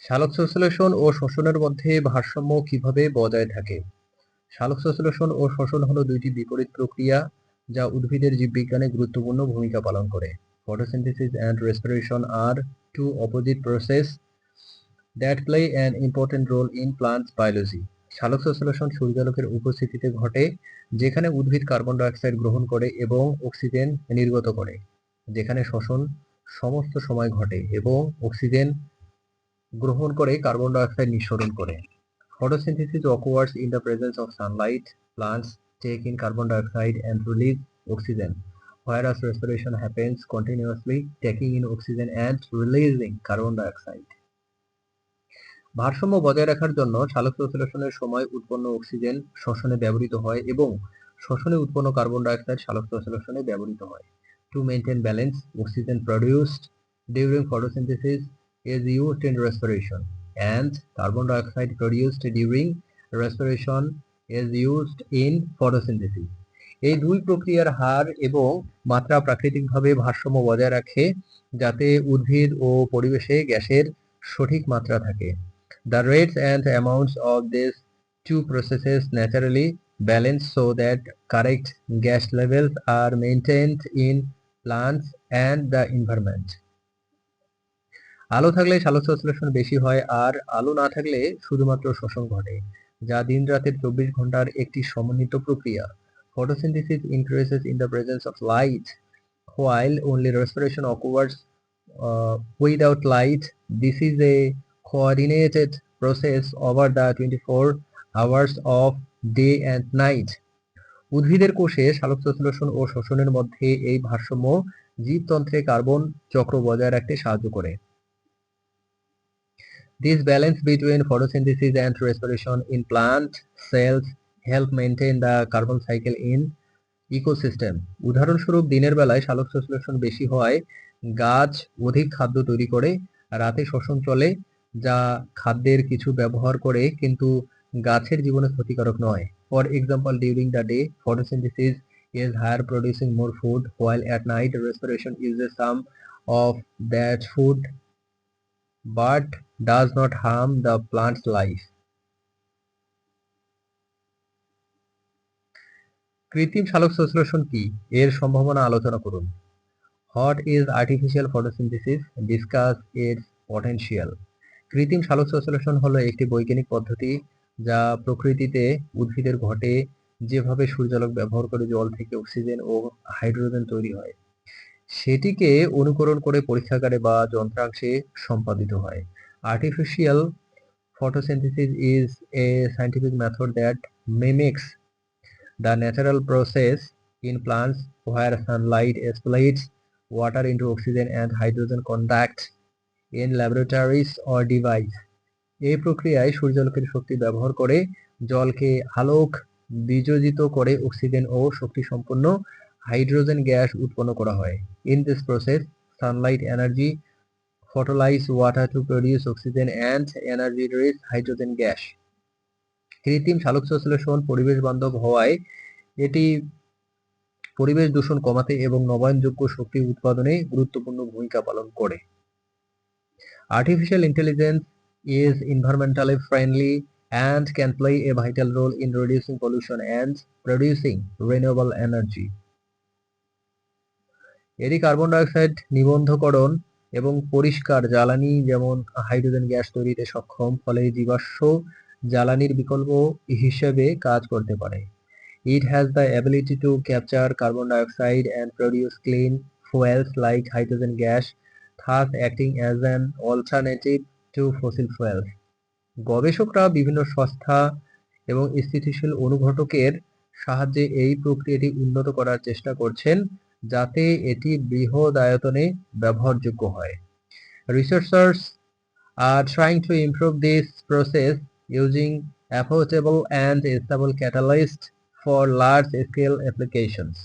সালোকসংশ্লেষণ ও শ্বসনের মধ্যে ভারসাম্য কিভাবে বজায় থাকে? সালোকসংশ্লেষণ ও শ্বসন হলো দুইটি বিপরীত প্রক্রিয়া যা উদ্ভিদের জীববিজ্ঞানে গুরুত্বপূর্ণ ভূমিকা পালন করে। Photosynthesis and respiration are two opposite processes that play an important role in plant biology. সালোকসংশ্লেষণ সূর্যালোকের উপস্থিতিতে ঘটে, যেখানে উদ্ভিদ কার্বন ডাই অক্সাইড গ্রহণ করে এবং অক্সিজেন নির্গত করে। যেখানে শ্বসন সমস্ত সময় ঘটে এবং অক্সিজেন গ্রহণ করে কার্বন ডাই অক্সাইড নিঃসরণ করে। Photosynthesis occurs in the presence of sunlight. Plants take in carbon dioxide and release oxygen, whereas respiration happens continuously, taking in oxygen and releasing carbon dioxide. ভারসাম্য বজায় রাখার জন্য সালোকসংশ্লেষণের সময় উৎপন্ন অক্সিজেন শ্বসনে ব্যবহৃত হয় এবং শ্বসনে উৎপন্ন কার্বন ডাই অক্সাইড সালোকসংশ্লেষণে ব্যবহৃত হয়। To maintain balance, oxygen produced during photosynthesis is used in respiration, and carbon dioxide produced during respiration is used in photosynthesis. এই দুই প্রক্রিয়ার হার এবং মাত্রা প্রাকৃতিকভাবে ভারসাম্য বজায় রাখে, যাতে উদ্ভিদ ও পরিবেশে গ্যাসের সঠিক মাত্রা থাকে। The rates and amounts of these two processes naturally balance so that correct gas levels are maintained in plants and the environment. আলো থাকলে সালোকসংশ্লেষণ বেশি হয় আর আলো না থাকলে শুধুমাত্র শোষণ ঘটে, যা দিন রাতের 24 ঘন্টার একটি সমন্বিত প্রক্রিয়া। Photosynthesis increases in the presence of light, while only respiration occurs without light. This is a coordinated process over the 24 hours of day and night. উদ্ভিদের কোষে সালোকসংশ্লেষণ ও শোষণের মধ্যে এই ভারসাম্য জীবতন্ত্রে কার্বন চক্র বজায় রাখতে সাহায্য করে। This balance between photosynthesis and respiration in plant cells help maintain the carbon cycle in ecosystem. উদাহরণস্বরূপ, দিনের বেলায় সালোকসংশ্লেষণ বেশি হওয়ায় গাছ অধিক খাদ্য তৈরি করে, রাতে শ্বসন চলে যা খাদ্যের কিছু ব্যবহার করে কিন্তু গাছের জীবনে ক্ষতিকারক নয়। For example, during the day, photosynthesis is higher, producing more food, while at night respiration uses some of that food but does not harm the plant's life. কৃত্রিম সালোকসংশ্লেষণ কি? এর সম্ভাবনা আলোচনা করুন। What is artificial photosynthesis? Discuss its potential. কৃত্রিম সালোকসংশ্লেষণ হলো একটি বৈজ্ঞানিক পদ্ধতি যা প্রকৃতিতে উদ্ভিদের ঘটে, যেভাবে সূর্যালোক ব্যবহার করে জল থেকে অক্সিজেন ও হাইড্রোজেন তৈরি হয়, সেটিকে অনুকরণ করে পরীক্ষাগারে বা যন্ত্রাংশে সম্পাদিত হয়। Artificial photosynthesis is a scientific method that mimics the natural process in plants where sunlight splits water into oxygen and hydrogen conducts in laboratories or device. এই প্রক্রিয়ায় সূর্যালোকের শক্তি ব্যবহার করে জলকে আলোক বিযোজিত করে অক্সিজেন ও শক্তি সম্পন্ন হাইড্রোজেন গ্যাস উৎপন্ন করা হয়। In this process, sunlight energy photolyze water to produce oxygen and energy-rich hydrogen gas. কৃত্রিম সালোকসংশ্লেষণ পরিবেশ বান্ধব হওয়ায় এটি পরিবেশ দূষণ কমাতে এবং নবায়নযোগ্য শক্তি উৎপাদনে গুরুত্বপূর্ণ ভূমিকা পালন করে। Artificial intelligence is environmentally friendly and can play a vital role in reducing pollution and producing renewable energy. এটি কার্বন ডাই অক্সাইড নিবন্ধকরণ এবং পরিষ্কার জ্বালানি যেমন হাইড্রোজেন গ্যাস তৈরিতে সক্ষম, ফলে জীবাশ্ম জ্বালানির বিকল্প হিসেবে কাজ করতে পারে। It has the ability to capture carbon dioxide and produce clean fuels like hydrogen gas, thus acting as an alternative to fossil fuels. গবেষকরা বিভিন্ন সংস্থা এবং স্থিতিশীল অনুঘটকের সাহায্যে এই প্রক্রিয়াটি উন্নত করার চেষ্টা করছেন, যাতে এটি বৃহৎ আয়তনে ব্যবহারযোগ্য হয়। Researchers are trying to improve this process using affordable and stable catalysts for large-scale applications.